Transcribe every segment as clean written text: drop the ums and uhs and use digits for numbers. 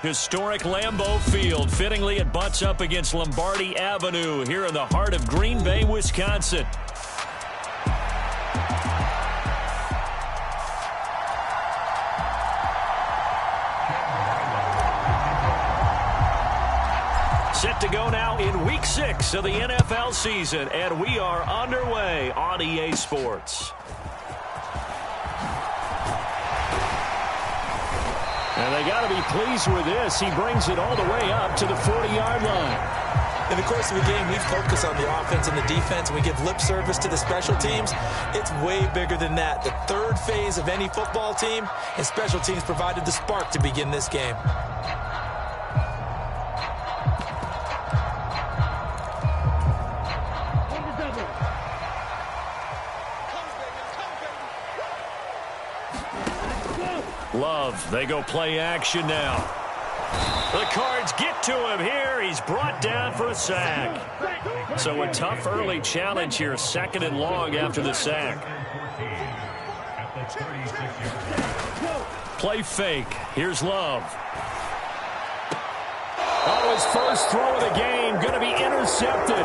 Historic Lambeau Field. Fittingly, it butts up against Lombardi Avenue here in the heart of Green Bay, Wisconsin. Set to go now in Week 6 of the NFL season, and we are underway on EA Sports. And they got to be pleased with this. He brings it all the way up to the 40-yard line. In the course of the game, we focus on the offense and the defense, and we give lip service to the special teams. It's way bigger than that. The third phase of any football team, and special teams provided the spark to begin this game. Love, they go play action now. The Cards get to him here. He's brought down for a sack. So a tough early challenge here, 2nd and long after the sack. Play fake. Here's Love. Oh, his first throw of the game going to be intercepted.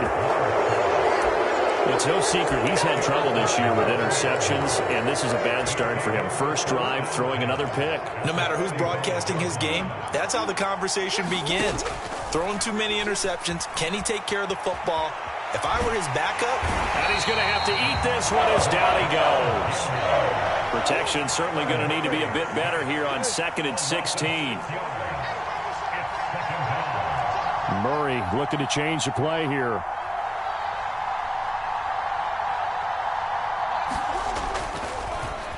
It's no secret he's had trouble this year with interceptions, and this is a bad start for him. First drive, throwing another pick. No matter who's broadcasting his game, that's how the conversation begins. Throwing too many interceptions. Can he take care of the football? If I were his backup... And he's going to have to eat this one as down he goes. Protection certainly going to need to be a bit better here on 2nd and 16. Murray looking to change the play here.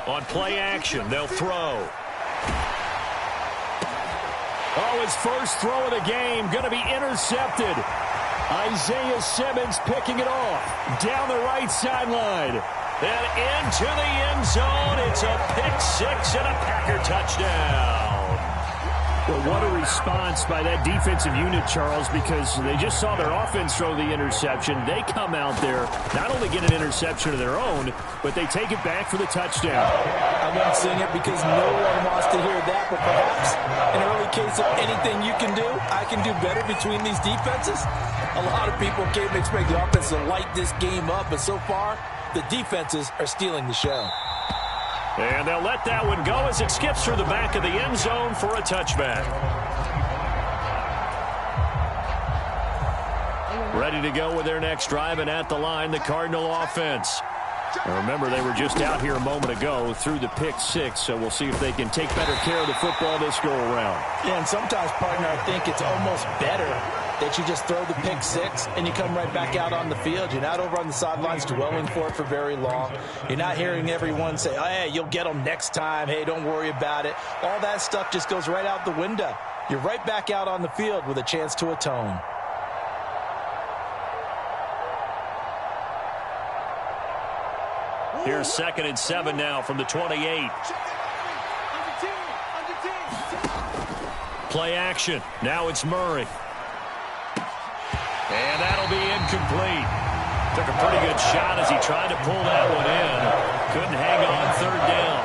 On play action, they'll throw. Oh, his first throw of the game going to be intercepted. Isaiah Simmons picking it off. Down the right sideline. And into the end zone. It's a pick six and a Packer touchdown. Well, what a response by that defensive unit, Charles, because they just saw their offense throw the interception. They come out there, not only get an interception of their own, but they take it back for the touchdown. I won't sing it because no one wants to hear that, but perhaps in early case of anything you can do, I can do better between these defenses. A lot of people came to expect the offense to light this game up, but so far, the defenses are stealing the show. And they'll let that one go as it skips through the back of the end zone for a touchback. Ready to go with their next drive, and at the line, the Cardinal offense. Now remember, they were just out here a moment ago through the pick six, so we'll see if they can take better care of the football this go-around. Yeah, and sometimes, partner, I think it's almost better that you just throw the pick six and you come right back out on the field. You're not over on the sidelines dwelling for it for very long. You're not hearing everyone say, oh, hey, you'll get them next time. Hey, don't worry about it. All that stuff just goes right out the window. You're right back out on the field with a chance to atone. Here's 2nd and 7 now from the 28. Play action. Now it's Murray. And that'll be incomplete. Took a pretty good shot as he tried to pull that one in. Couldn't hang on 3rd down.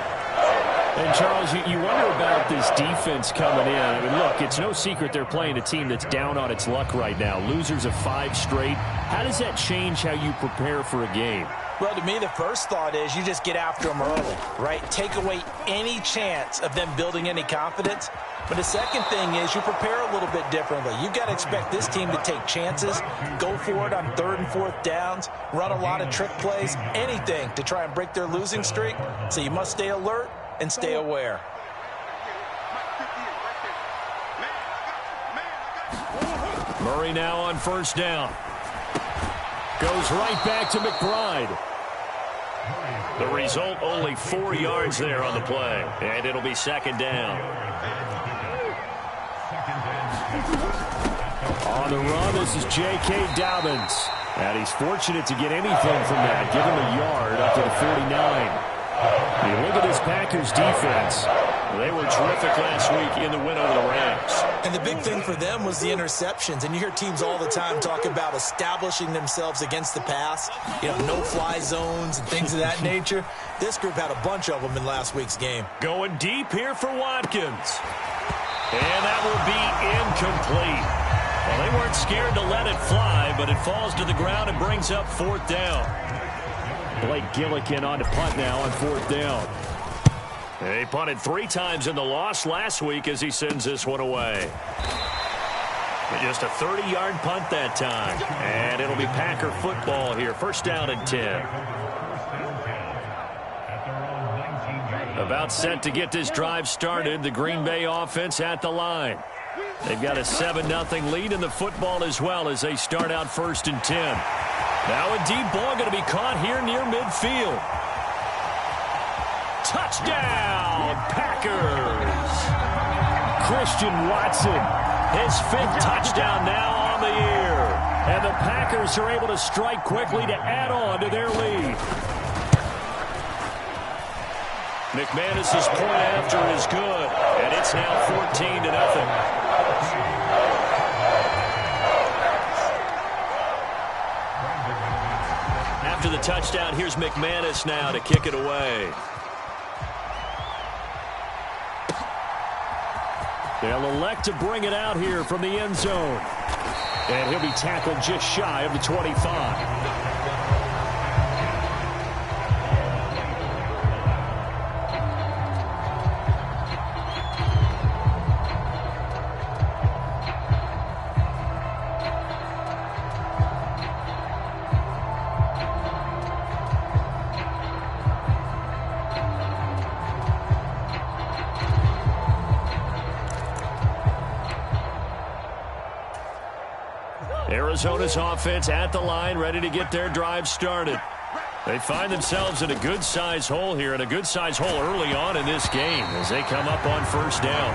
And, Charles, you wonder about this defense coming in. I mean, look, it's no secret they're playing a team that's down on its luck right now. Losers of 5 straight. How does that change how you prepare for a game? Well, to me, the first thought is you just get after them early, right? Take away any chance of them building any confidence. But the second thing is you prepare a little bit differently. You've got to expect this team to take chances, go for it on 3rd and 4th downs, run a lot of trick plays, anything to try and break their losing streak. So you must stay alert and stay aware. Murray now on 1st down. Goes right back to McBride. The result, only 4 yards there on the play. And it'll be 2nd down. On the run, this is J.K. Dobbins. And he's fortunate to get anything from that. Give him a yard up to the 49. You look at this Packers defense. They were terrific last week in the win over the Rams. And the big thing for them was the interceptions. And you hear teams all the time talk about establishing themselves against the pass. You know, no-fly zones and things of that nature. This group had a bunch of them in last week's game. Going deep here for Watkins. And that will be incomplete. Well, they weren't scared to let it fly, but it falls to the ground and brings up 4th down. Blake Gillikin on to punt now on 4th down. He punted 3 times in the loss last week as he sends this one away. Just a 30-yard punt that time. And it'll be Packer football here. 1st down and 10. About set to get this drive started. The Green Bay offense at the line. They've got a 7-0 lead in the football as well as they start out 1st and 10. Now a deep ball going to be caught here near midfield. Touchdown, Packers! Christian Watson, his 5th touchdown now on the year. And the Packers are able to strike quickly to add on to their lead. McManus's point after is good, and it's now 14-0. After the touchdown, here's McManus now to kick it away. They'll elect to bring it out here from the end zone. And he'll be tackled just shy of the 25. Arizona's offense at the line, ready to get their drive started. They find themselves in a good-sized hole here, and a good-sized hole early on in this game as they come up on 1st down.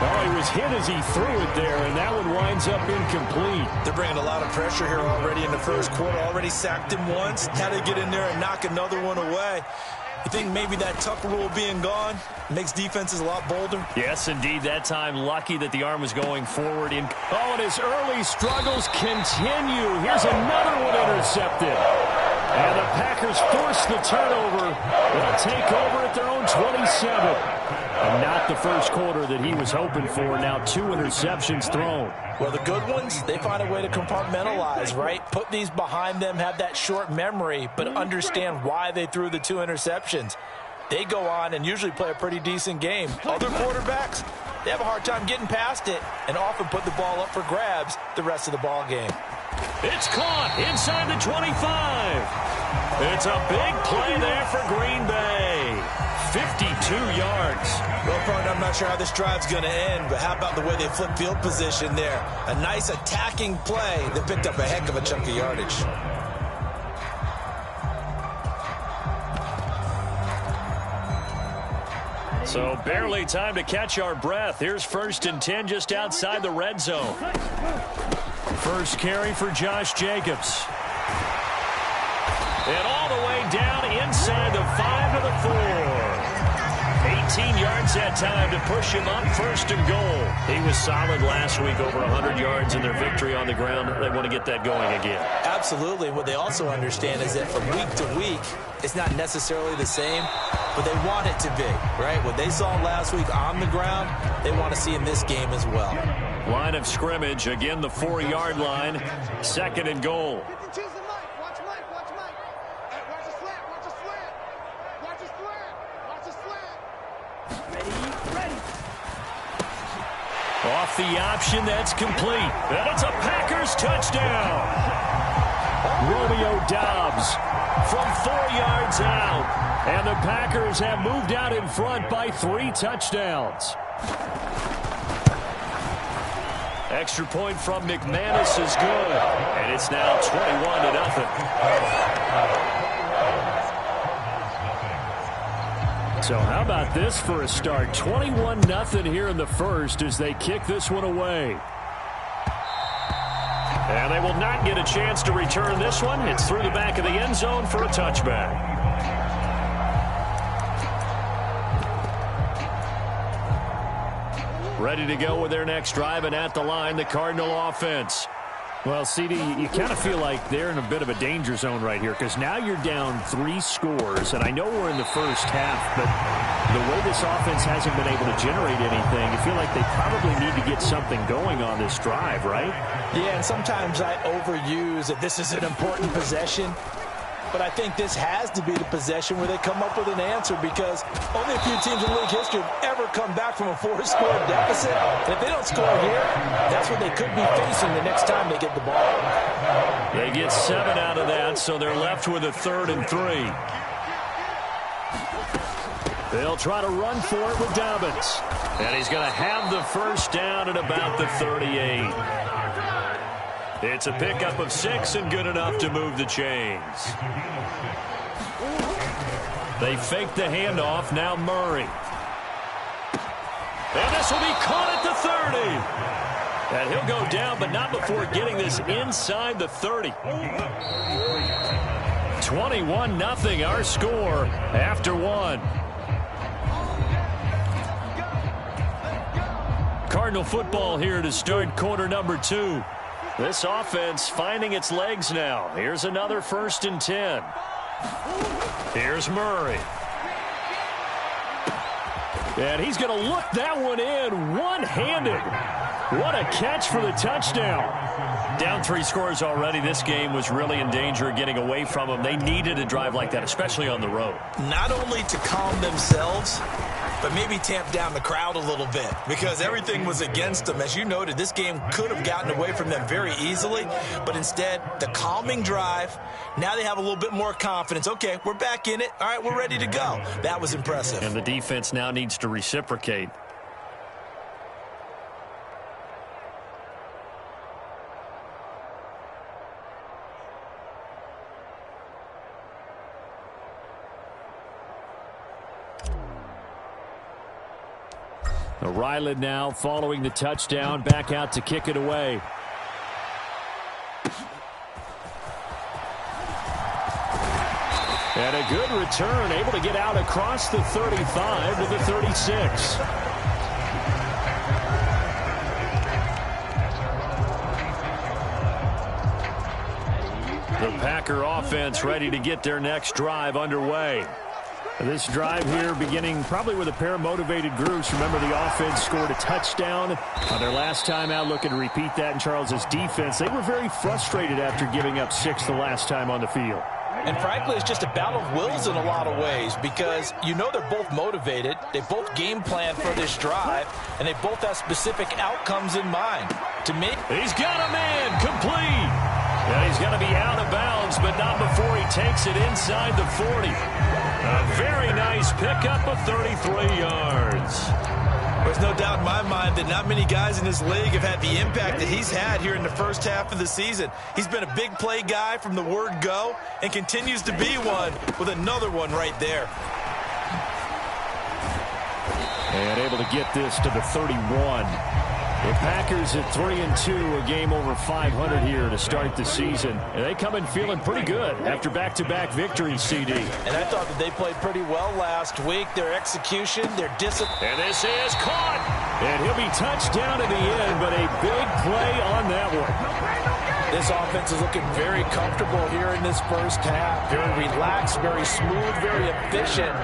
Well, he was hit as he threw it there, and that one winds up incomplete. They're bringing a lot of pressure here already in the 1st quarter. Already sacked him once. Had to get in there and knock another one away. You think maybe that Tucker rule being gone makes defenses a lot bolder? Yes, indeed. That time, lucky that the arm was going forward. Oh, and his early struggles continue. Here's another one intercepted. And the Packers force the turnover. They'll take over at their own 27. And not the 1st quarter that he was hoping for. Now 2 interceptions thrown. Well, the good ones, they find a way to compartmentalize, right? Put these behind them, have that short memory, but understand why they threw the 2 interceptions. They go on and usually play a pretty decent game. Other quarterbacks, they have a hard time getting past it and often put the ball up for grabs the rest of the ball game. It's caught inside the 25. It's a big play there for Green Bay. 52 yards. Well, partner, I'm not sure how this drive's going to end, but how about the way they flip field position there? A nice attacking play that picked up a heck of a chunk of yardage. So barely time to catch our breath. Here's 1st and 10 just outside the red zone. First carry for Josh Jacobs. And all the way down inside the 5 to the 4. 18 yards that time to push him up 1st and goal. He was solid last week, over 100 yards in their victory on the ground. They want to get that going again. Absolutely. What they also understand is that from week to week, it's not necessarily the same, but they want it to be, right? What they saw last week on the ground, they want to see in this game as well. Line of scrimmage, again the 4-yard line, 2nd and goal. Off the option, that's complete. And it's a Packers touchdown. Romeo Doubs from 4 yards out. And the Packers have moved out in front by 3 touchdowns. Extra point from McManus is good. And it's now 21-0. So how about this for a start? 21-0 here in the 1st as they kick this one away. And they will not get a chance to return this one. It's through the back of the end zone for a touchback. Ready to go with their next drive, and at the line, the Cardinal offense. Well, CD, you kind of feel like they're in a bit of a danger zone right here because now you're down 3 scores, and I know we're in the 1st half, but the way this offense hasn't been able to generate anything, I feel like they probably need to get something going on this drive, right? Yeah, and sometimes I overuse that this is an important possession. But I think this has to be the possession where they come up with an answer, because only a few teams in league history have ever come back from a 4-score deficit. And if they don't score here, that's what they could be facing the next time they get the ball. They get 7 out of that, so they're left with a 3rd and 3. They'll try to run for it with Dobbins. And he's going to have the first down at about the 38. It's a pickup of 6 and good enough to move the chains. They fake the handoff. Now Murray. And this will be caught at the 30. And he'll go down, but not before getting this inside the 30. 21-0 our score after 1. Cardinal football here to start quarter number 2. This offense finding its legs now. Here's another 1st and 10. Here's Murray. And he's going to look that one in one-handed. What a catch for the touchdown. Down 3 scores already. This game was really in danger of getting away from them. They needed a drive like that, especially on the road. Not only to calm themselves, but maybe tamp down the crowd a little bit, because everything was against them. As you noted, this game could have gotten away from them very easily, but instead, the calming drive, now they have a little bit more confidence. Okay, we're back in it. All right, we're ready to go. That was impressive. And the defense now needs to reciprocate. Ryland now following the touchdown, back out to kick it away. And a good return, able to get out across the 35 to the 36. The Packer offense ready to get their next drive underway. This drive here beginning probably with a pair of motivated groups. Remember, the offense scored a touchdown on their last time out, looking to repeat that in Charles's defense. They were very frustrated after giving up 6 the last time on the field. And frankly, it's just a battle of wills in a lot of ways, because you know they're both motivated. They both game plan for this drive, and they both have specific outcomes in mind. To me, he's got a man complete. And he's going to be out of bounds, but not before he takes it inside the 40. A very nice pickup of 33 yards. There's no doubt in my mind that not many guys in this league have had the impact that he's had here in the first half of the season. He's been a big play guy from the word go and continues to be one with another one right there. And able to get this to the 31. The Packers at 3-2, a game over 500 here to start the season. And they come in feeling pretty good after back-to-back victories, CD. And I thought that they played pretty well last week. Their execution, their discipline. And this is caught. And he'll be touched down in the end, but a big play on that one. This offense is looking very comfortable here in this first half. Very relaxed, very smooth, very efficient.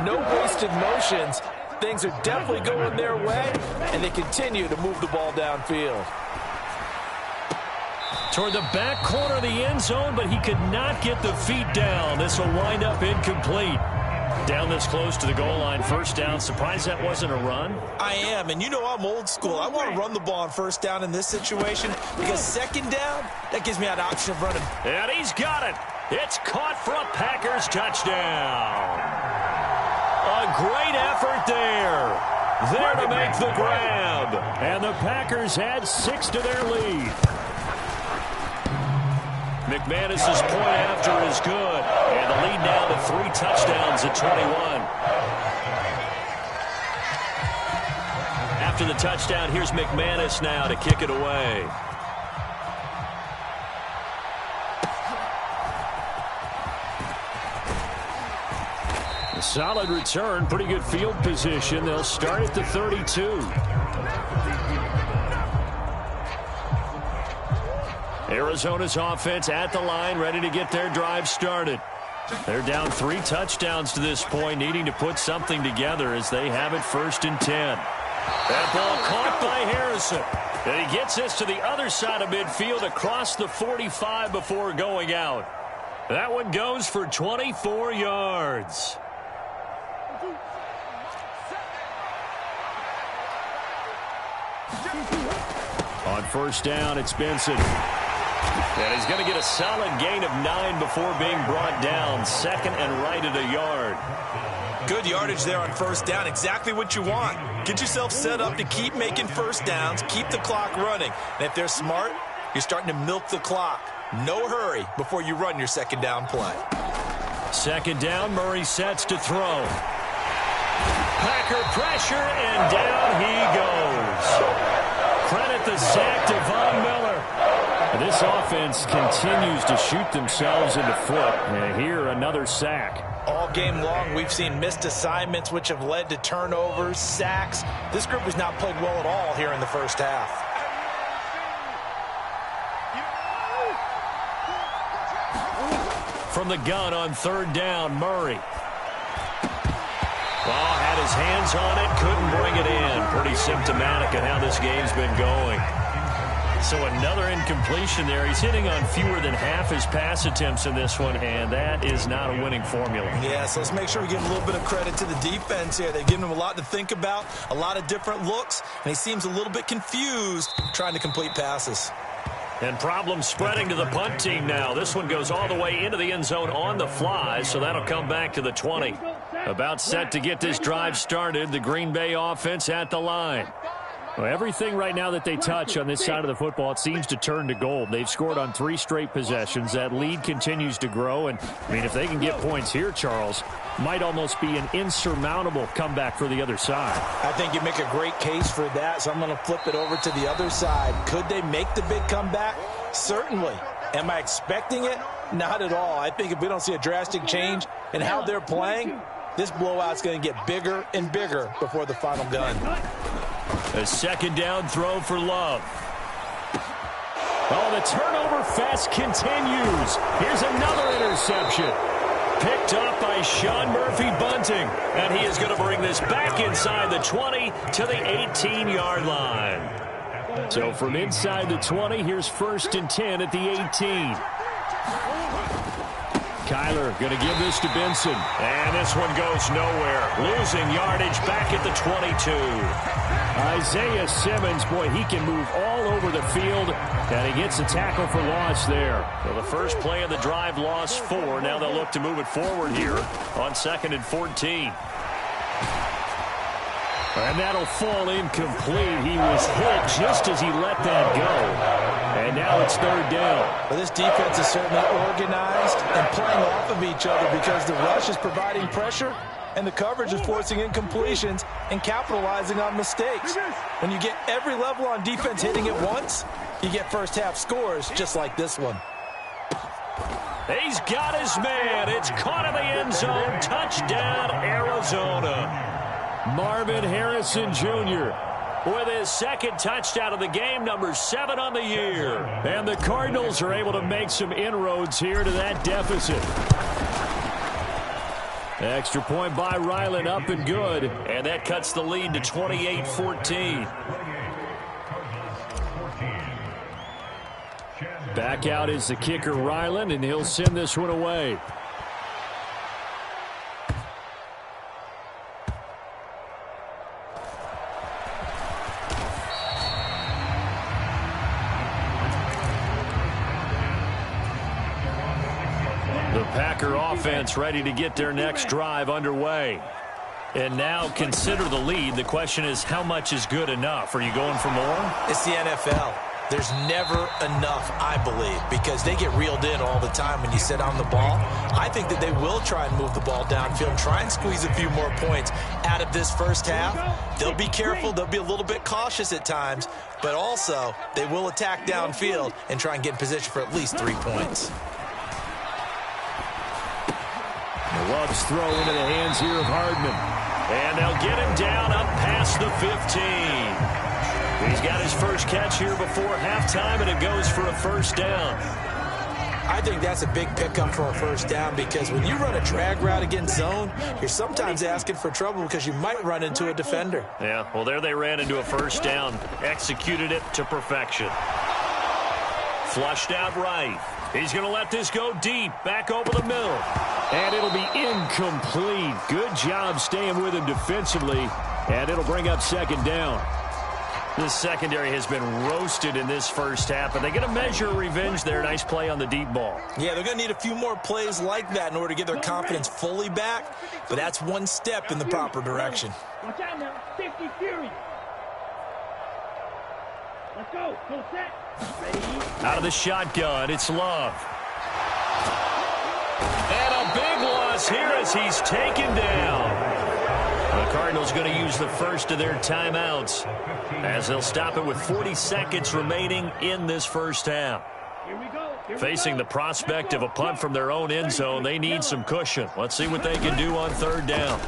No wasted motions. Things are definitely going their way, and they continue to move the ball downfield. Toward the back corner of the end zone, but he could not get the feet down. This will wind up incomplete. Down this close to the goal line, first down. Surprised that wasn't a run? I am, and you know I'm old school. I want to run the ball on first down in this situation, because second down, that gives me an option of running. And he's got it. It's caught for a Packers touchdown. A great effort there. There to make the grab. And the Packers add 6 to their lead. McManus's point after is good. And the lead now to 3 touchdowns at 21. After the touchdown, here's McManus now to kick it away. A solid return, pretty good field position. They'll start at the 32. Arizona's offense at the line, ready to get their drive started. They're down 3 touchdowns to this point, needing to put something together as they have it 1st and 10. That ball caught by Harrison. And he gets this to the other side of midfield across the 45 before going out. That one goes for 24 yards. On 1st down, it's Benson. And he's going to get a solid gain of 9 before being brought down. 2nd and right at a yard. Good yardage there on 1st down. Exactly what you want. Get yourself set up to keep making 1st downs, keep the clock running. And if they're smart, you're starting to milk the clock. No hurry before you run your 2nd down play. 2nd down, Murray sets to throw. Packer pressure, and down he goes. Credit the sack to Von Miller. This offense continues to shoot themselves in the foot. And here, another sack. All game long, we've seen missed assignments, which have led to turnovers, sacks. This group has not played well at all here in the 1st half. From the gun on 3rd down, Murray. Ball had his hands on it, couldn't bring it in. Pretty symptomatic of how this game's been going. So another incompletion there. He's hitting on fewer than half his pass attempts in this one, and that is not a winning formula. Yeah, so let's make sure we give him a little bit of credit to the defense here. They've given him a lot to think about, a lot of different looks, and he seems a little bit confused trying to complete passes. And problems spreading to the punt team now. This one goes all the way into the end zone on the fly, so that'll come back to the 20. About set to get this drive started, the Green Bay offense at the line. Well, everything right now that they touch on this side of the football, it seems to turn to gold. They've scored on 3 straight possessions. That lead continues to grow. And, I mean, if they can get points here, Charles, might almost be an insurmountable comeback for the other side. I think you make a great case for that, so I'm going to flip it over to the other side. Could they make the big comeback? Certainly. Am I expecting it? Not at all. I think if we don't see a drastic change in how they're playing, this blowout's going to get bigger and bigger before the final gun. A 2nd down throw for Love. Oh, the turnover fest continues. Here's another interception. Picked up by Sean Murphy-Bunting. And he is going to bring this back inside the 20 to the 18-yard line. So from inside the 20, here's 1st and 10 at the 18. Kyler going to give this to Benson. And this one goes nowhere. Losing yardage back at the 22. Isaiah Simmons, boy, he can move all over the field. And he gets a tackle for loss there. So the first play of the drive, loss 4. Now they'll look to move it forward here on 2nd and 14. And that'll fall incomplete. He was hit just as he let that go. And now it's 3rd down. Well, this defense is certainly organized and playing off of each other because the rush is providing pressure and the coverage is forcing incompletions and capitalizing on mistakes. When you get every level on defense hitting at once, you get 1st half scores just like this one. He's got his man. It's caught in the end zone. Touchdown, Arizona. Marvin Harrison Jr. with his 2nd touchdown of the game, number 7 on the year. And the Cardinals are able to make some inroads here to that deficit. Extra point by Ryland, up and good. And that cuts the lead to 28-14. Back out is the kicker, Ryland, and he'll send this one away. The Packer offense ready to get their next drive underway. And now consider the lead. The question is, how much is good enough? Are you going for more? It's the NFL. There's never enough, I believe, because they get reeled in all the time when you sit on the ball. I think that they will try and move the ball downfield, try and squeeze a few more points out of this 1st half. They'll be careful. They'll be a little bit cautious at times, but also they will attack downfield and try and get in position for at least 3 points. Love's throw into the hands here of Hardman. And they'll get him down up past the 15. He's got his first catch here before halftime, and it goes for a 1st down. I think that's a big pickup for a first down because when you run a drag route against zone, you're sometimes asking for trouble because you might run into a defender. Yeah, well, there they ran into a first down. Executed it to perfection. Flushed out right. He's going to let this go deep, back over the middle. And it'll be incomplete. Good job staying with him defensively, and it'll bring up second down. This secondary has been roasted in this first half, but they're going to measure revenge there. Nice play on the deep ball. Yeah, they're going to need a few more plays like that in order to get their confidence fully back, but that's one step in the proper direction. Watch out now. 50 Fury. Let's go. Full set. Ready. Out of the shotgun, it's Love. And a big loss here as he's taken down. The Cardinals going to use the first of their timeouts as they'll stop it with 40 seconds remaining in this first half. Here we go. Facing the prospect of a punt from their own end zone, they need some cushion. Let's see what they can do on third down.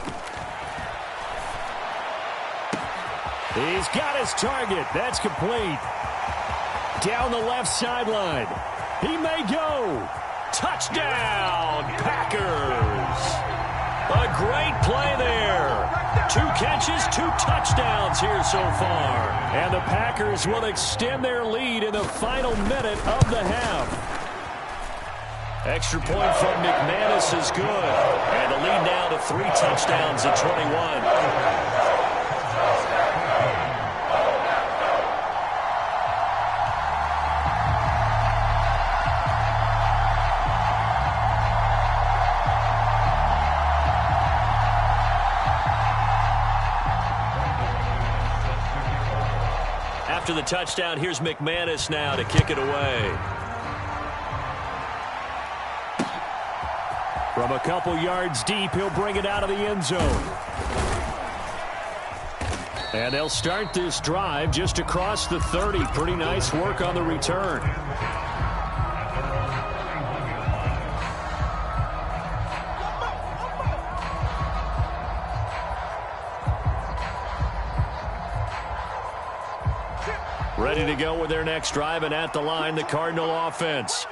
He's got his target. That's complete. Down the left sideline. He may go. Touchdown, Packers. A great play there. 2 catches, 2 touchdowns here so far. And the Packers will extend their lead in the final minute of the half. Extra point from McManus is good. And the lead now to 3 touchdowns at 21. After the touchdown, here's McManus now to kick it away. From a couple yards deep, he'll bring it out of the end zone. And they'll start this drive just across the 30. Pretty nice work on the return. Ready to go with their next drive, and at the line, the Cardinal offense.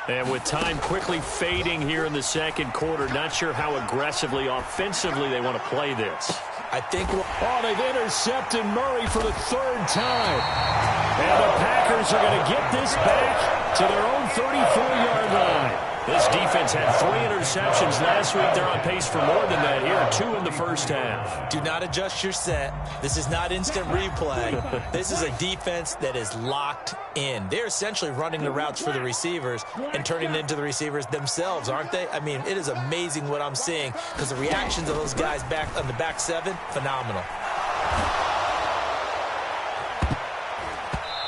And with time quickly fading here in the second quarter, not sure how aggressively, offensively they want to play this. I think... Oh, they've intercepted Murray for the 3rd time. And the Packers are going to get this back to their own 34-yard line. This defense had 3 interceptions last week. They're on pace for more than that here. 2 in the first half. Do not adjust your set. This is not instant replay. This is a defense that is locked in. They're essentially running the routes for the receivers and turning it into the receivers themselves, aren't they? I mean, it is amazing what I'm seeing because the reactions of those guys back on the back 7, phenomenal.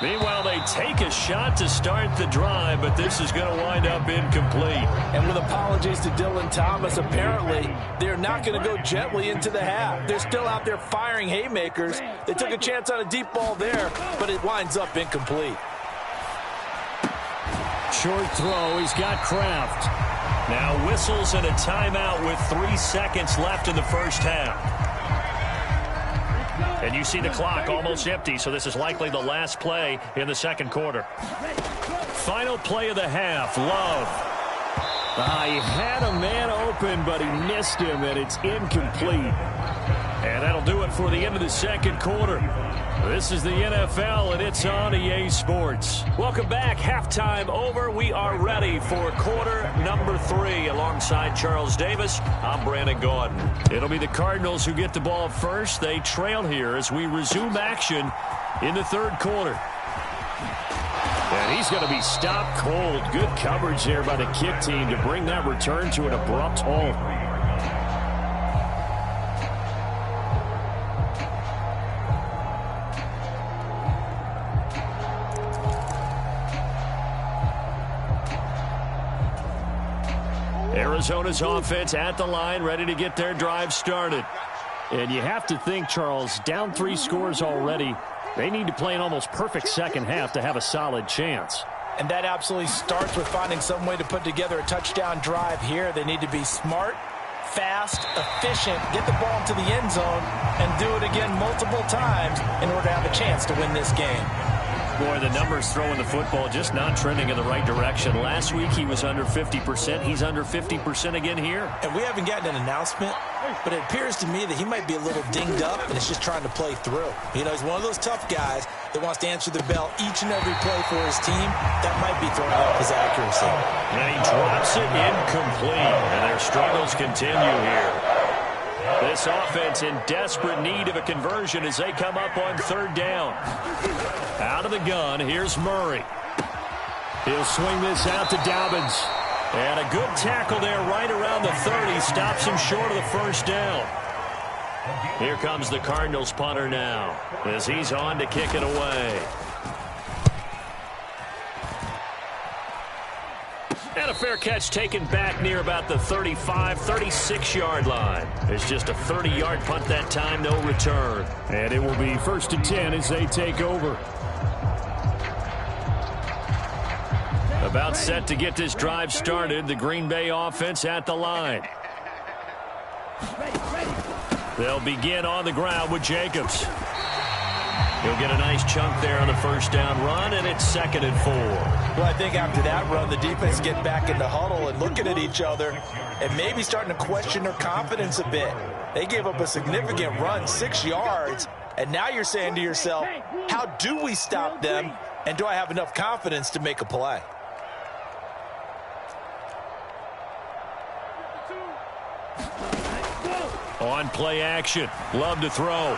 Meanwhile, they take a shot to start the drive, but this is going to wind up incomplete. And with apologies to Dylan Thomas, apparently they're not going to go gently into the half. They're still out there firing haymakers. They took a chance on a deep ball there, but it winds up incomplete. Short throw. He's got Kraft. Now whistles and a timeout with 3 seconds left in the first half. And you see the clock almost empty, so this is likely the last play in the second quarter. Final play of the half, Love. He had a man open, but he missed him, and it's incomplete. And that'll do it for the end of the second quarter. This is the NFL, and it's on EA Sports. Welcome back. Halftime over. We are ready for quarter number 3. Alongside Charles Davis, I'm Brandon Gaudin. It'll be the Cardinals who get the ball first. They trail here as we resume action in the third quarter. And he's going to be stopped cold. Good coverage there by the kick team to bring that return to an abrupt halt. Arizona's offense at the line, ready to get their drive started. And you have to think, Charles, down 3 scores already. They need to play an almost perfect second half to have a solid chance. And that absolutely starts with finding some way to put together a touchdown drive here. They need to be smart, fast, efficient, get the ball into the end zone, and do it again multiple times in order to have a chance to win this game. Boy, the numbers throwing the football just not trending in the right direction. Last week he was under 50%. He's under 50% again here. And we haven't gotten an announcement, but it appears to me that he might be a little dinged up and is just trying to play through. You know, he's one of those tough guys that wants to answer the bell each and every play for his team. That might be throwing off his accuracy. And he drops it incomplete. And their struggles continue here. This offense in desperate need of a conversion as they come up on third down. Out of the gun, here's Murray. He'll swing this out to Dobbins. And a good tackle there right around the 30. Stops him short of the first down. Here comes the Cardinals punter now as he's on to kick it away. And a fair catch taken back near about the 35, 36-yard line. It's just a 30-yard punt that time, no return. And it will be 1st and 10 as they take over. About set to get this drive started, the Green Bay offense at the line. They'll begin on the ground with Jacobs. He'll get a nice chunk there on the first down run, and it's 2nd and 4. Well, I think after that run, the defense get back in the huddle and looking at each other and maybe starting to question their confidence a bit. They gave up a significant run, 6 yards, and now you're saying to yourself, how do we stop them, and do I have enough confidence to make a play? On play action, Love to throw.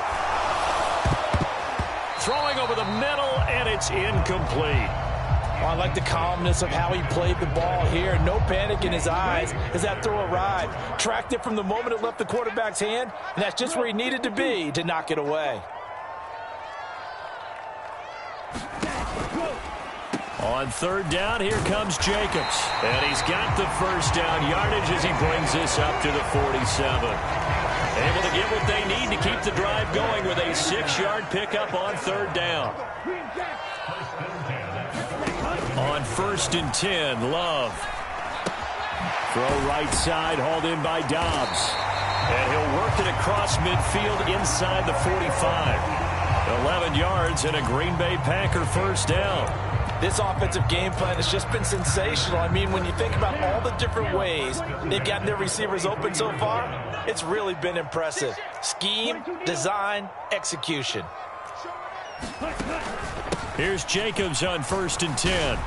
Throwing over the middle, and it's incomplete. Well, I like the calmness of how he played the ball here. No panic in his eyes as that throw arrived. Tracked it from the moment it left the quarterback's hand, and that's just where he needed to be to knock it away. On third down, here comes Jacobs. And he's got the first down yardage as he brings this up to the 47. Able to get what they need to keep the drive going with a 6-yard pickup on third down. On 1st and 10, Love. Throw right side, hauled in by Dobbs. And he'll work it across midfield inside the 45. 11 yards and a Green Bay Packer first down. This offensive game plan has just been sensational. I mean, when you think about all the different ways they've gotten their receivers open so far, it's really been impressive. Scheme, design, execution. Here's Jacobs on 1st and 10.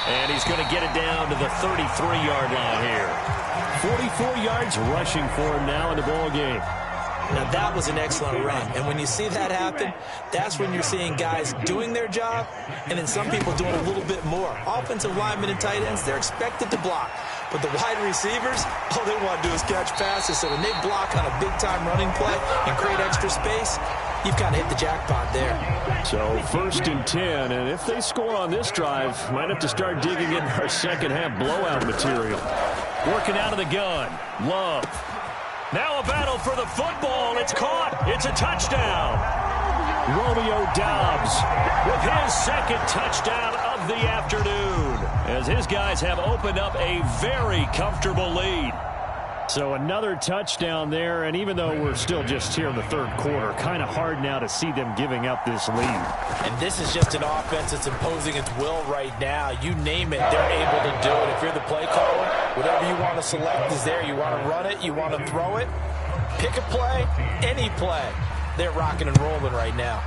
And he's going to get it down to the 33-yard line here. 44 yards rushing for him now in the ball game. Now, that was an excellent run. And when you see that happen, that's when you're seeing guys doing their job and then some people doing a little bit more. Offensive linemen and tight ends, they're expected to block. But the wide receivers, all they want to do is catch passes. So when they block on a big-time running play and create extra space, you've kind of hit the jackpot there. So 1st and 10, and if they score on this drive, might have to start digging in our second-half blowout material. Working out of the gun, Love. Now a battle for the football. It's caught. It's a touchdown. Romeo Dobbs with his 2nd touchdown of the afternoon as his guys have opened up a very comfortable lead. So another touchdown there, and even though we're still just here in the 3rd quarter, kind of hard now to see them giving up this lead. And this is just an offense that's imposing its will right now. You name it, they're able to do it. If you're the play caller, whatever you want to select is there. You want to run it, you want to throw it, pick a play, any play. They're rocking and rolling right now.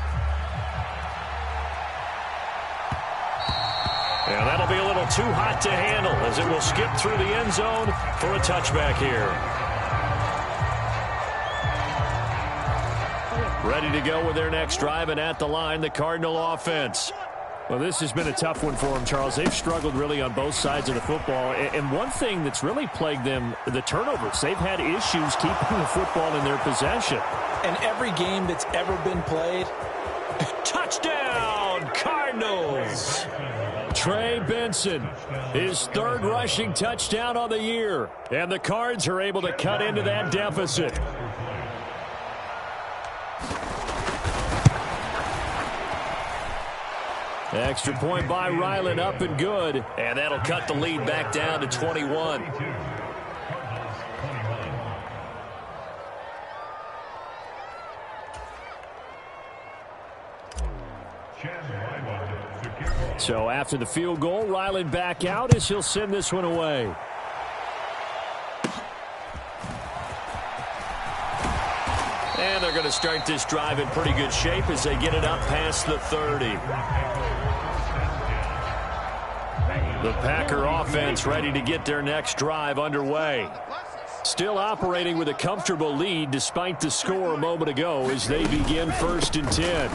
And that'll be a little too hot to handle as it will skip through the end zone for a touchback here. Ready to go with their next drive, and at the line, the Cardinal offense. Well, this has been a tough one for them, Charles. They've struggled really on both sides of the football. And one thing that's really plagued them, the turnovers. They've had issues keeping the football in their possession. And every game that's ever been played, touchdown, Cardinals! Trey Benson, his 3rd rushing touchdown on the year. And the Cards are able to cut into that deficit. Extra point by Ryland, up and good. And that'll cut the lead back down to 21. So after the field goal, Ryland back out as he'll send this one away. And they're going to start this drive in pretty good shape as they get it up past the 30. The Packer offense ready to get their next drive underway. Still operating with a comfortable lead despite the score a moment ago as they begin 1st and 10.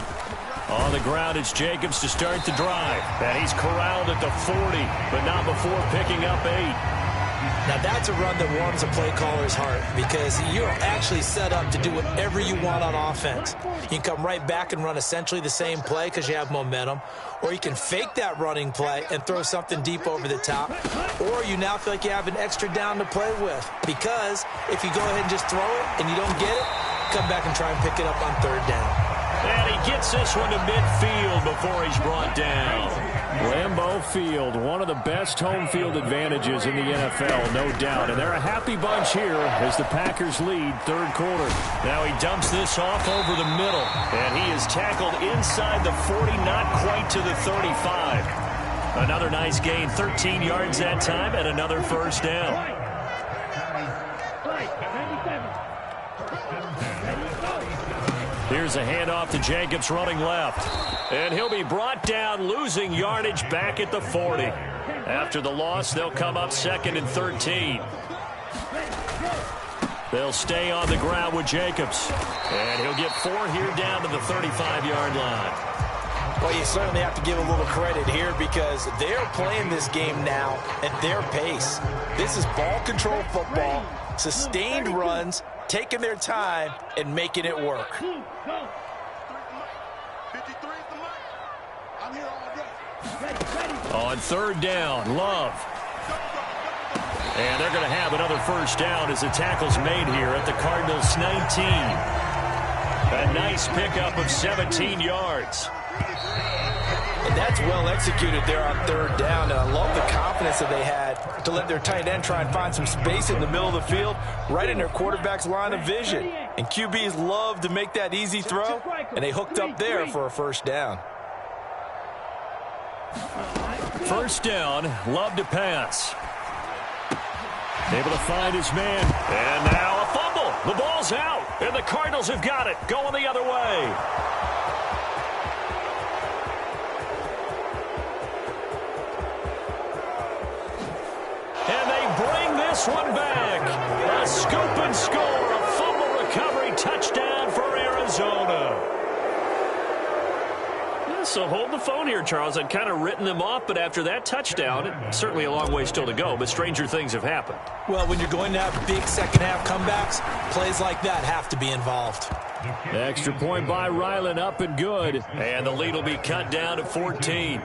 On the ground, it's Jacobs to start the drive. And he's corralled at the 40, but not before picking up 8. Now, that's a run that warms a play caller's heart because you're actually set up to do whatever you want on offense. You can come right back and run essentially the same play because you have momentum, or you can fake that running play and throw something deep over the top, or you now feel like you have an extra down to play with because if you go ahead and just throw it and you don't get it, come back and try and pick it up on 3rd down. And he gets this one to midfield before he's brought down. Lambeau Field, one of the best home field advantages in the NFL, no doubt. And they're a happy bunch here as the Packers lead 3rd quarter. Now he dumps this off over the middle. And he is tackled inside the 40, not quite to the 35. Another nice gain, 13 yards that time, and another 1st down. Here's a handoff to Jacobs running left. And he'll be brought down, losing yardage back at the 40. After the loss, they'll come up 2nd and 13. They'll stay on the ground with Jacobs. And he'll get 4 here down to the 35-yard line. Well, you certainly have to give a little credit here because they're playing this game now at their pace. This is ball control football, sustained runs, taking their time and making it work. On 3rd down, Love. And they're going to have another 1st down as the tackle's made here at the Cardinals' 19. A nice pickup of 17 yards. And that's well executed there on 3rd down, and I love the confidence that they had to let their tight end try and find some space in the middle of the field, right in their quarterback's line of vision. And QBs love to make that easy throw, and they hooked up there for a 1st down. 1st down, Love to pass. Able to find his man. And now a fumble. The ball's out, and the Cardinals have got it, going the other way. And they bring this one back. A scoop and score, a fumble recovery touchdown for Arizona. So hold the phone here, Charles. I'd kind of written them off, but after that touchdown, certainly a long way still to go, but stranger things have happened. Well, when you're going to have big second-half comebacks, plays like that have to be involved. Extra point by Ryland, up and good. And the lead will be cut down to 14.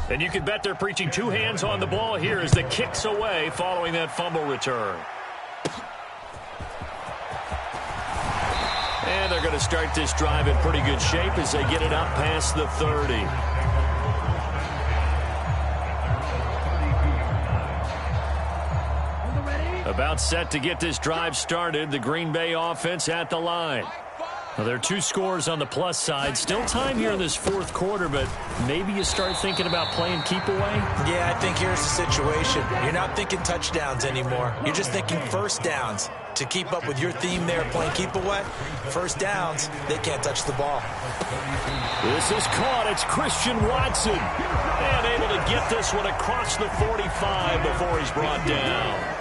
And you can bet they're preaching 2 hands on the ball here as the kick's away following that fumble return. And they're going to start this drive in pretty good shape as they get it up past the 30. About set to get this drive started. The Green Bay offense at the line. Well, there are 2 scores on the plus side. Still time here in this 4th quarter, but maybe you start thinking about playing keep away? Yeah, I think here's the situation. You're not thinking touchdowns anymore. You're just thinking 1st downs. To keep up with your theme there, playing keep away, 1st downs, they can't touch the ball. This is caught. It's Christian Watson. And able to get this one across the 45 before he's brought down.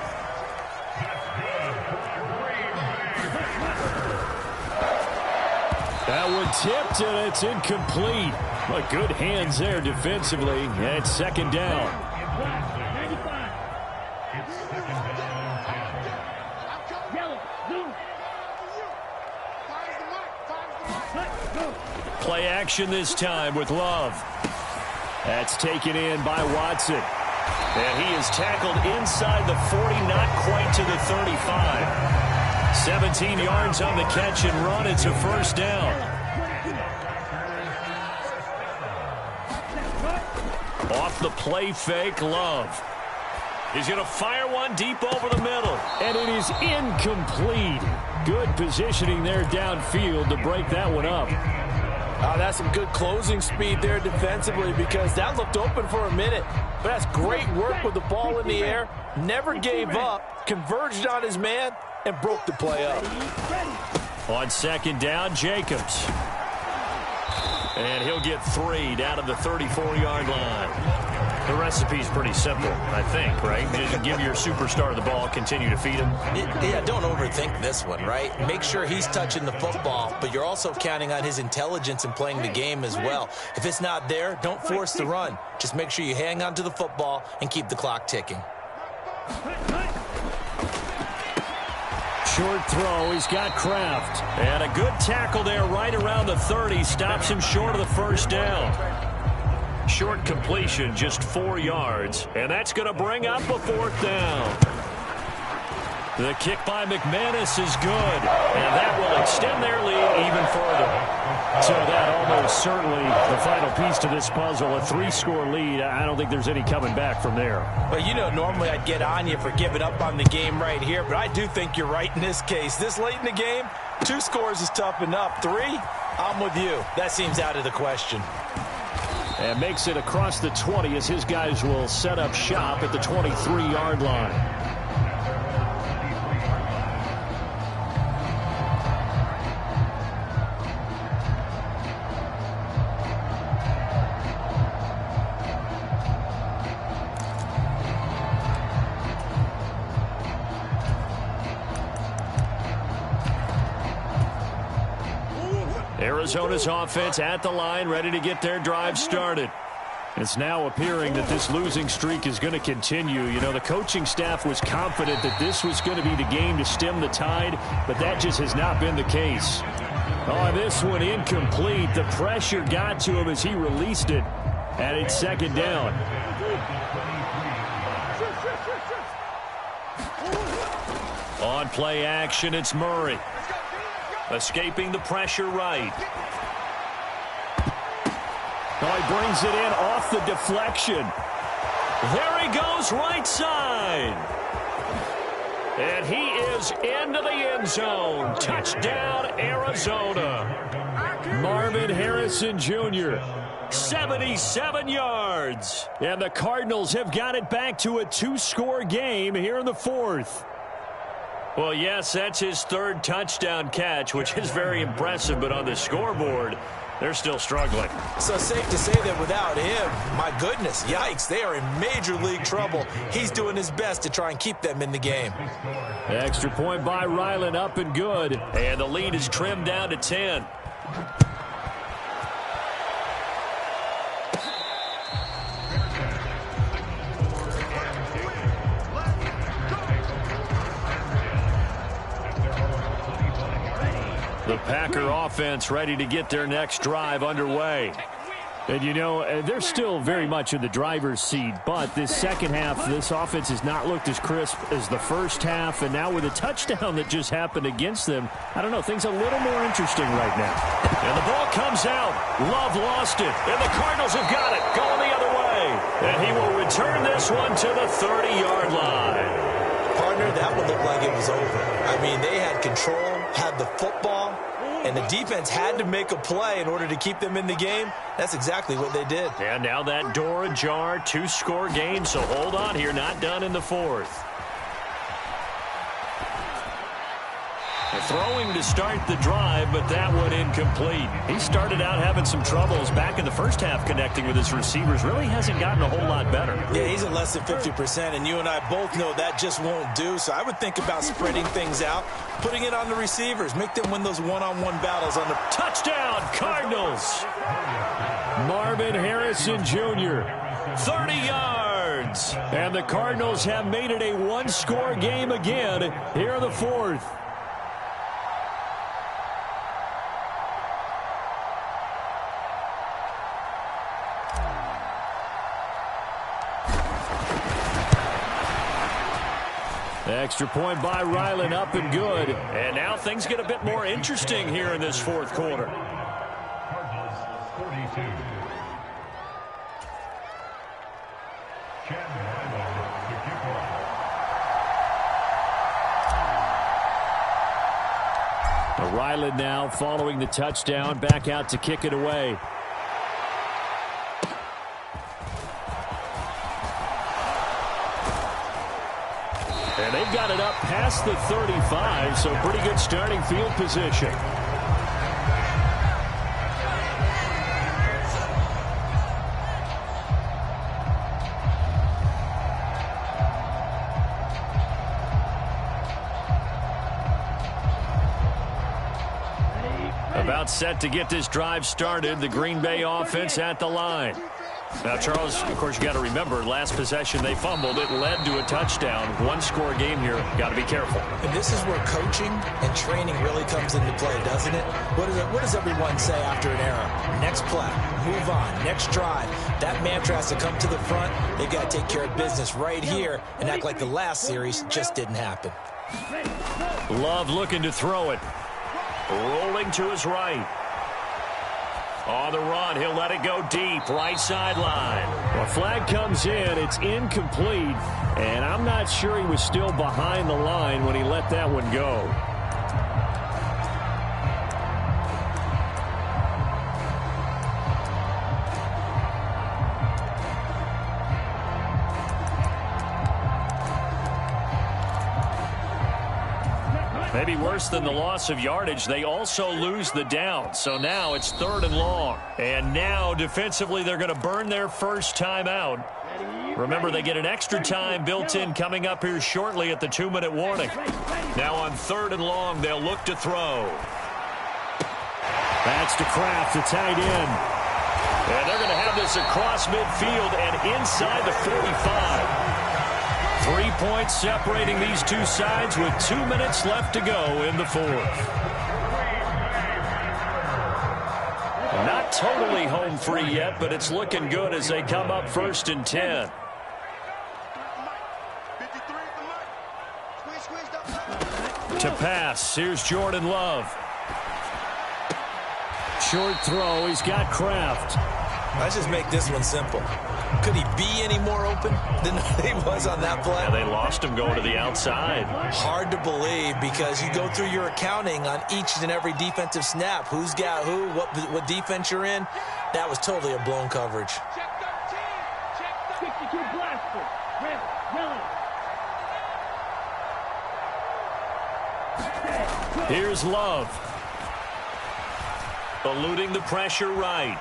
That one tipped, and it's incomplete. But good hands there defensively. And 2nd down. Play action this time with Love. That's taken in by Watson. And he is tackled inside the 40, not quite to the 35. 17 yards on the catch and run. It's a 1st down. Off the play fake, Love. He's going to fire one deep over the middle. And it is incomplete. Good positioning there downfield to break that one up. Oh, that's some good closing speed there defensively because that looked open for a minute. But that's great work with the ball in the air. Never gave up, converged on his man, and broke the play up. On second down, Jacobs. And he'll get 3 down to the 34-yard line. The recipe's pretty simple, I think, right? Just give your superstar the ball, continue to feed him. Yeah, don't overthink this one, right? Make sure he's touching the football, but you're also counting on his intelligence in playing the game as well. If it's not there, don't force the run. Just make sure you hang on to the football and keep the clock ticking. Short throw, he's got Kraft. And a good tackle there right around the 30. Stops him short of the first down. Short completion, just 4 yards. And that's going to bring up a 4th down. The kick by McManus is good. And that will extend their lead even further. So that almost certainly the final piece to this puzzle. A 3-score lead. I don't think there's any coming back from there. Well, you know, normally I'd get on you for giving up on the game right here, but I do think you're right in this case. This late in the game, 2 scores is tough enough. 3, I'm with you. That seems out of the question. And makes it across the 20 as his guys will set up shop at the 23-yard line. Arizona's offense at the line, ready to get their drive started. It's now appearing that this losing streak is going to continue. You know, the coaching staff was confident that this was going to be the game to stem the tide, but that just has not been the case. Oh, this one incomplete. The pressure got to him as he released it, and it's 2nd down. On play action, it's Murray. Escaping the pressure right. Oh, he brings it in off the deflection. There he goes, right side. And he is into the end zone. Touchdown, Arizona. Marvin Harrison Jr., 77 yards. And the Cardinals have got it back to a 2-score game here in the 4th. Well, yes, that's his 3rd touchdown catch, which is very impressive, but on the scoreboard, they're still struggling. So safe to say that without him, my goodness, yikes, they are in major league trouble. He's doing his best to try and keep them in the game. Extra point by Ryland, up and good. And the lead is trimmed down to 10. The Packer offense ready to get their next drive underway. And, you know, they're still very much in the driver's seat, but this second half, this offense has not looked as crisp as the first half, and now with a touchdown that just happened against them, I don't know, things a little more interesting right now. And the ball comes out. Love lost it, and the Cardinals have got it, going the other way. And he will return this one to the 30-yard line. Partner, that would look like it was over. I mean, they had control, had the football, and the defense had to make a play in order to keep them in the game. That's exactly what they did. And now that door ajar, 2-score game, so hold on here, not done in the 4th. Throwing to start the drive, but that one incomplete. He started out having some troubles back in the first half connecting with his receivers. Really hasn't gotten a whole lot better. Yeah, he's at less than 50%, and you and I both know that just won't do. So I would think about spreading things out, putting it on the receivers, make them win those one-on-one battles on the touchdown, Cardinals. Marvin Harrison Jr., 30 yards. And the Cardinals have made it a 1-score game again here in the 4th. Extra point by Ryland, up and good. And now things get a bit more interesting here in this 4th quarter. Ryland now following the touchdown, back out to kick it away. And they've got it up past the 35, so pretty good starting field position. About set to get this drive started. The Green Bay offense at the line. Now, Charles, of course, you got to remember, last possession they fumbled. It led to a touchdown. One-score game here. Got to be careful. And this is where coaching and training really comes into play, doesn't it? What does everyone say after an error? Next play, move on, next drive. That mantra has to come to the front. They've got to take care of business right here and act like the last series just didn't happen. Love looking to throw it. Rolling to his right. On the run, he'll let it go deep, right sideline. Well, flag comes in, it's incomplete, and I'm not sure he was still behind the line when he let that one go. Maybe worse than the loss of yardage, they also lose the down. So now it's 3rd and long. And now defensively they're going to burn their first time out. Remember, they get an extra time built in coming up here shortly at the 2-minute warning. Now on 3rd and long, they'll look to throw. That's to Kraft, the tight end. And they're going to have this across midfield and inside the 45. 3 points separating these two sides with 2 minutes left to go in the 4th. Not totally home free yet, but it's looking good as they come up 1st and 10. To pass, here's Jordan Love. Short throw, he's got Kraft. Let's just make this one simple. Could he be any more open than he was on that play? Yeah, they lost him going to the outside. Hard to believe because you go through your accounting on each and every defensive snap. Who's got who, what defense you're in. That was totally a blown coverage. Check 62 blaster. Yellow. Here's Love. Eluding the pressure right.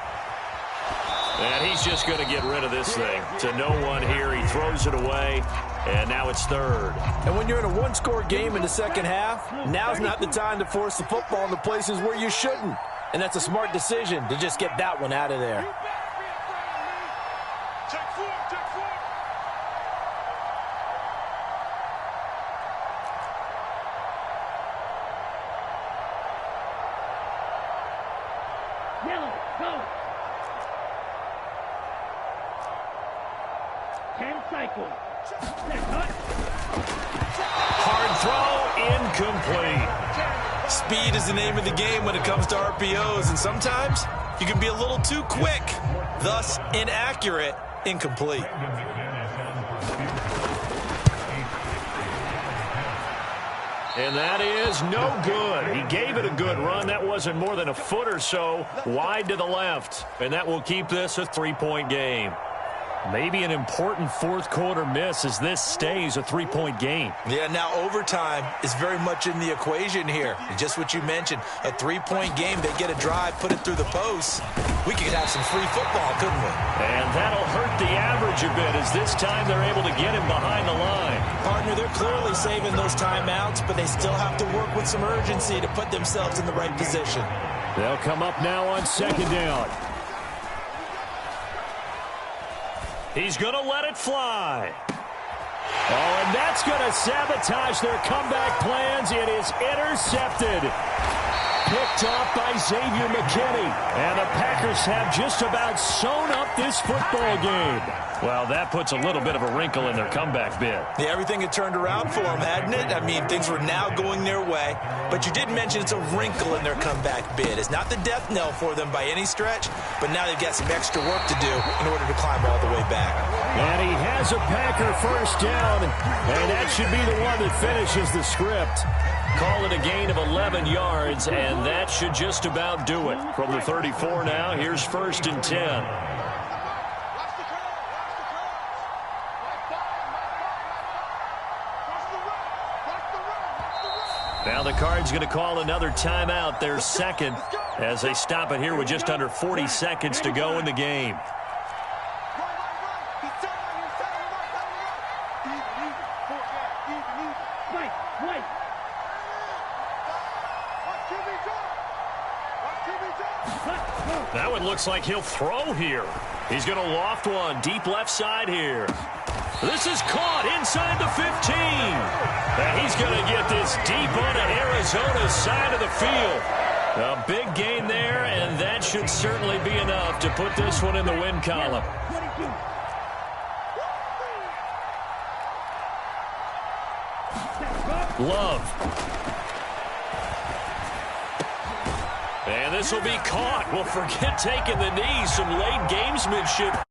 And he's just going to get rid of this thing. To no one here. He throws it away. And now it's 3rd. And when you're in a one-score game in the second half, now's not the time to force the football in the places where you shouldn't. And that's a smart decision to just get that one out of there. Yellow, go. 10 cycles. Hard throw, incomplete. Speed is the name of the game when it comes to RPOs, and sometimes you can be a little too quick, thus inaccurate, incomplete. And that is no good. He gave it a good run. That wasn't more than a foot or so wide to the left. And that will keep this a 3-point game. Maybe an important 4th quarter miss as this stays a 3-point game. Yeah, now overtime is very much in the equation here. Just what you mentioned, a 3-point game. They get a drive, put it through the post. We could have some free football, couldn't we? And that'll hurt the average a bit as this time they're able to get him behind the line. Partner, they're clearly saving those timeouts, but they still have to work with some urgency to put themselves in the right position. They'll come up now on 2nd down. He's going to let it fly. Oh, and that's going to sabotage their comeback plans. It is intercepted. Picked off by Xavier McKinney. And the Packers have just about sewn up this football game. Well, that puts a little bit of a wrinkle in their comeback bid. Yeah, everything had turned around for them, hadn't it? I mean, things were now going their way. But you did mention it's a wrinkle in their comeback bid. It's not the death knell for them by any stretch, but now they've got some extra work to do in order to climb all the way back. And he has a Packer first down, and that should be the one that finishes the script. Call it a gain of 11 yards, and that should just about do it. From the 34 now, here's 1st and 10. Now the Cards going to call another timeout, their second, as they stop it here with just under 40 seconds to go in the game. That one looks like he'll throw here. He's going to loft one deep left side here. This is caught inside the 15. And he's going to get this deep onto Arizona's side of the field. A big gain there, and that should certainly be enough to put this one in the win column. Love. And this will be caught. Well, forget taking the knee. Some late gamesmanship.